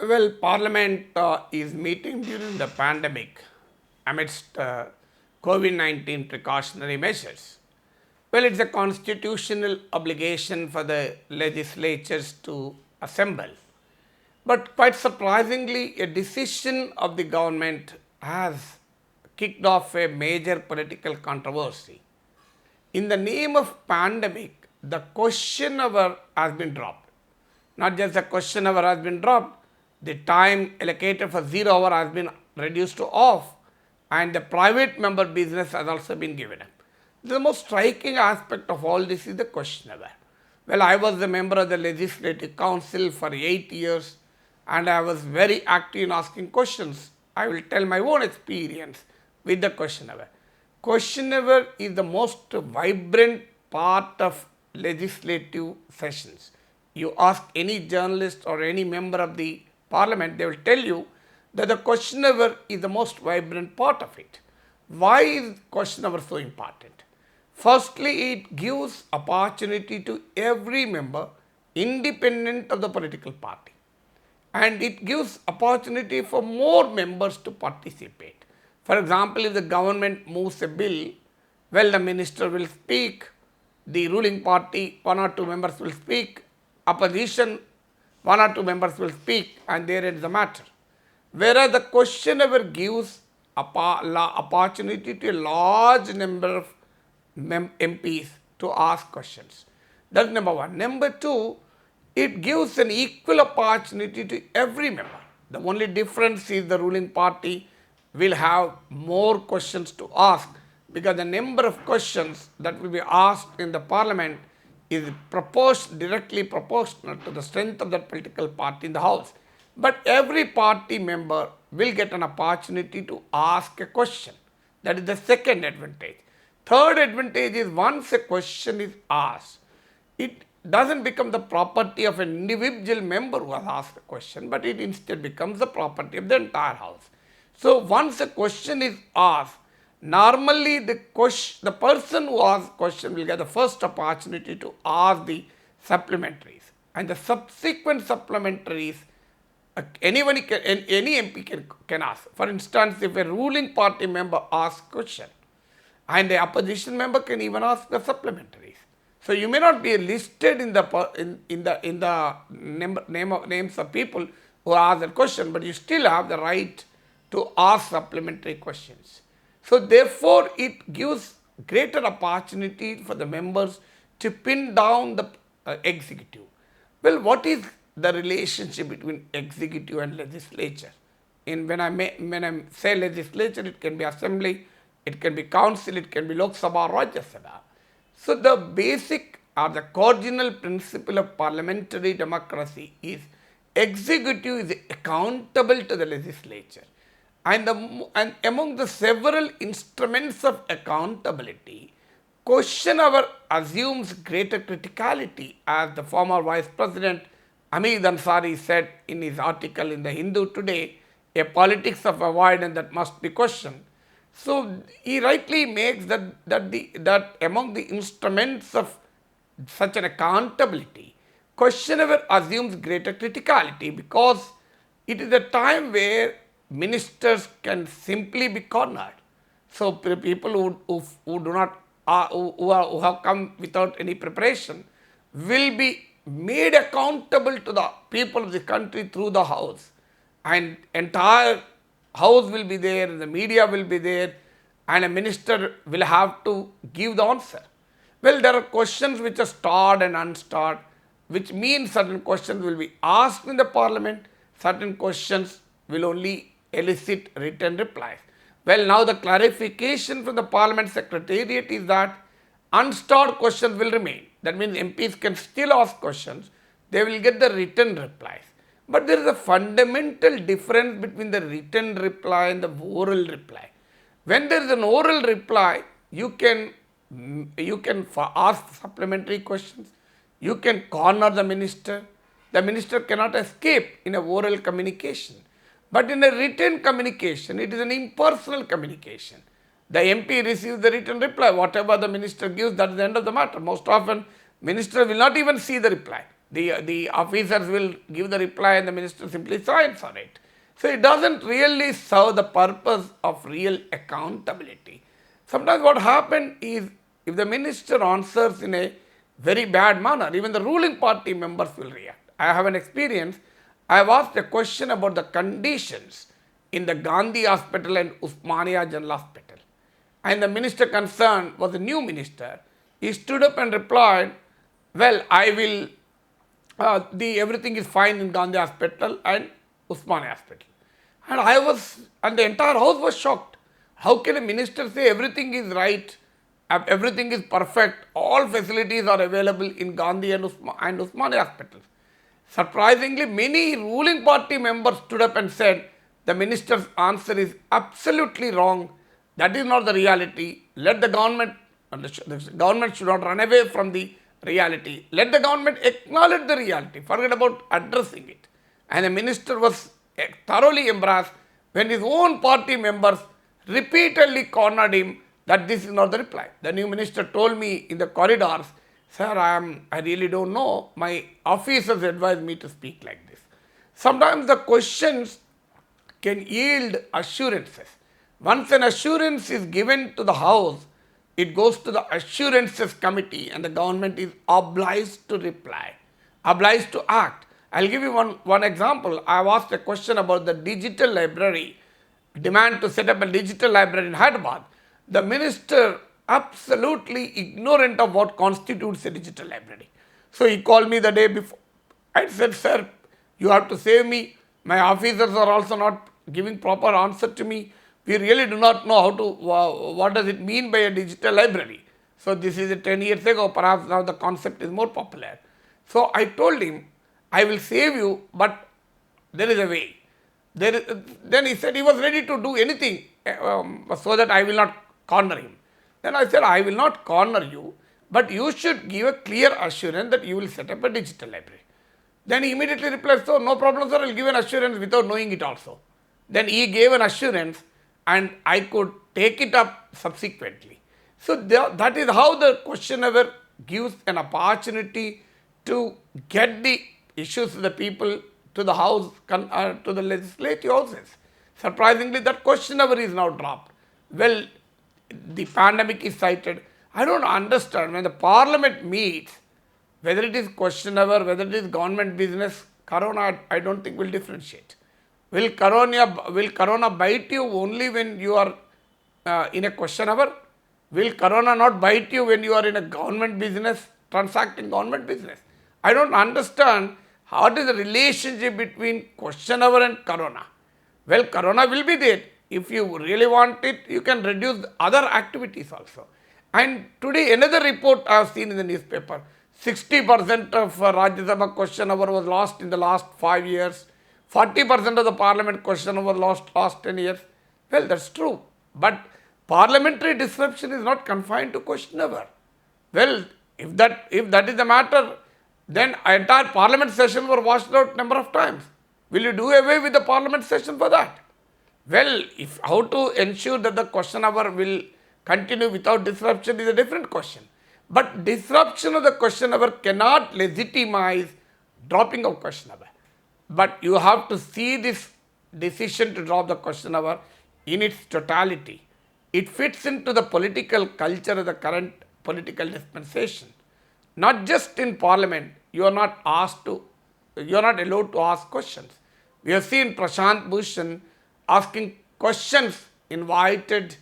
Well, Parliament is meeting during the pandemic amidst COVID-19 precautionary measures. Well, it's a constitutional obligation for the legislatures to assemble. But quite surprisingly, a decision of the government has kicked off a major political controversy. In the name of pandemic, the question hour has been dropped. Not just the question hour has been dropped, the time allocated for 0 hour has been reduced to off, and the private member business has also been given up. The most striking aspect of all this is the question hour. Well, I was a member of the Legislative Council for 8 years and I was very active in asking questions. I will tell my own experience with the question hour. Question hour is the most vibrant part of legislative sessions. You ask any journalist or any member of the parliament, they will tell you that the question hour is the most vibrant part of it. Why is question hour so important? Firstly, it gives opportunity to every member independent of the political party, and it gives opportunity for more members to participate. For example, if the government moves a bill, well, the minister will speak, the ruling party, 1 or 2 members will speak, opposition, 1 or 2 members will speak, and there ends the matter. Whereas the question hour gives opportunity to a large number of MPs to ask questions. That's number one. Number two, it gives an equal opportunity to every member. The only difference is the ruling party will have more questions to ask because the number of questions that will be asked in the parliament is directly proportional to the strength of that political party in the house. But every party member will get an opportunity to ask a question. That is the second advantage. Third advantage is once a question is asked, it doesn't become the property of an individual member who has asked a question, but it instead becomes the property of the entire house. So once a question is asked, normally the person who asks the question will get the first opportunity to ask the supplementaries, and the subsequent supplementaries any MP can ask. For instance, if a ruling party member asks a question, and the opposition member can even ask the supplementaries. So you may not be listed in the names of people who ask the question, but you still have the right to ask supplementary questions. So therefore, it gives greater opportunity for the members to pin down the executive. Well, what is the relationship between executive and legislature? When I say legislature, it can be assembly, it can be council, it can be Lok Sabha or Rajya Sabha. So the basic or the cardinal principle of parliamentary democracy is executive is accountable to the legislature. And among the several instruments of accountability, question hour assumes greater criticality, as the former Vice President Hamid Ansari said in his article in the Hindu today, a politics of avoidance that must be questioned. So he rightly makes that among the instruments of such an accountability, question hour assumes greater criticality because it is a time where ministers can simply be cornered. So people who do not who have come without any preparation will be made accountable to the people of the country through the house, and entire house will be there, the media will be there, and a minister will have to give the answer. Well, there are questions which are starred and unstarred, which means certain questions will be asked in the parliament, certain questions will only elicit written replies. Well, now the clarification from the parliament secretariat is that unstarred questions will remain. That means MPs can still ask questions, they will get the written replies. But there is a fundamental difference between the written reply and the oral reply. When there is an oral reply, you can ask supplementary questions, you can corner the minister cannot escape in a oral communication. But in a written communication, it is an impersonal communication. The MP receives the written reply, whatever the minister gives, that is the end of the matter. Most often, minister will not even see the reply. The officers will give the reply and the minister simply signs on it. So it doesn't really serve the purpose of real accountability. Sometimes what happens is, if the minister answers in a very bad manner, even the ruling party members will react. I have an experience. I have asked a question about the conditions in the Gandhi Hospital and Usmania General Hospital. And the minister concerned was a new minister. He stood up and replied, well, I will, everything is fine in Gandhi Hospital and Usmania Hospital. And the entire house was shocked. How can a minister say everything is right, everything is perfect, all facilities are available in Gandhi and Usmania hospitals? Surprisingly, many ruling party members stood up and said, the minister's answer is absolutely wrong. That is not the reality. Let the government should not run away from the reality. Let the government acknowledge the reality. Forget about addressing it. And the minister was thoroughly embarrassed when his own party members repeatedly cornered him that this is not the reply. The new minister told me in the corridors, sir, I really don't know. My officers advised me to speak like this. Sometimes the questions can yield assurances. Once an assurance is given to the House, it goes to the assurances committee and the government is obliged to reply, obliged to act. I'll give you one example. I have asked a question about the digital library, demand to set up a digital library in Hyderabad. The minister absolutely ignorant of what constitutes a digital library. So he called me the day before. I said, sir, you have to save me. My officers are also not giving proper answer to me. We really do not know how to, what does it mean by a digital library. So this is 10 years ago, perhaps now the concept is more popular. So I told him, I will save you, but there is a way. Then he said he was ready to do anything so that I will not corner him. Then I said, I will not corner you, but you should give a clear assurance that you will set up a digital library. Then he immediately replied, so no problem, sir, I will give an assurance without knowing it also. Then he gave an assurance and I could take it up subsequently. So that is how the questionnaire gives an opportunity to get the issues to the people, to the House, to the legislative houses. Surprisingly, that questionnaire is now dropped. Well, the pandemic is cited. I don't understand when the parliament meets, whether it is questionnaire, whether it is government business, corona, I don't think will differentiate. Will corona bite you only when you are in a questionnaire? Will corona not bite you when you are in a government business, transacting government business? I don't understand what is the relationship between questionnaire and corona. Well, corona will be there. If you really want it, you can reduce other activities also. And today another report I have seen in the newspaper, 60% of Rajya Sabha questionnaire was lost in the last 5 years. 40% of the parliament questionnaire was lost last 10 years. Well, that's true. But parliamentary disruption is not confined to questionnaire. Well, if that is the matter, then entire parliament session were washed out number of times. Will you do away with the parliament session for that? Well, how to ensure that the questionnaire will continue without disruption is a different question. But disruption of the questionnaire cannot legitimize dropping of questionnaire. But you have to see this decision to drop the questionnaire in its totality. It fits into the political culture of the current political dispensation. Not just in parliament, you are not allowed to ask questions. We have seen Prashant Bhushan asking questions invited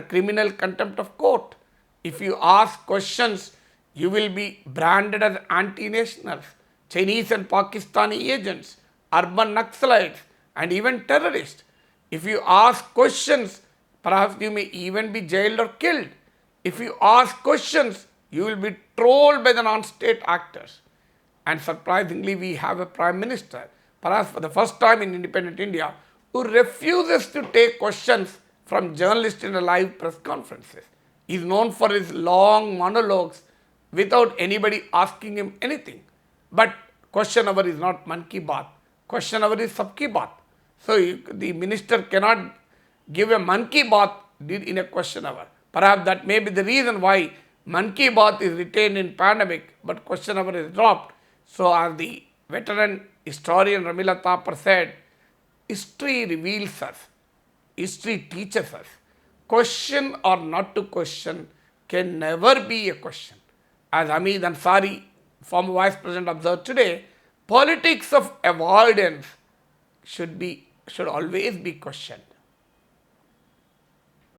criminal contempt of court. If you ask questions, you will be branded as anti-nationals, Chinese and Pakistani agents, urban Naxalites, and even terrorists. If you ask questions, perhaps you may even be jailed or killed. If you ask questions, you will be trolled by the non-state actors. And surprisingly, we have a Prime Minister, perhaps for the first time in independent India, who refuses to take questions from journalists in the live press conferences. He is known for his long monologues without anybody asking him anything. But questionnaire is not man ki baat. Questionnaire is sab ki baat. So the minister cannot give a man ki baat in a questionnaire. Perhaps that may be the reason why man ki baat is retained in pandemic, but questionnaire is dropped. So, as the veteran historian Ramila Thapar said, history reveals us, history teaches us. Question or not to question can never be a question. As Hamid Ansari, former Vice President, observed today, politics of avoidance should always be questioned.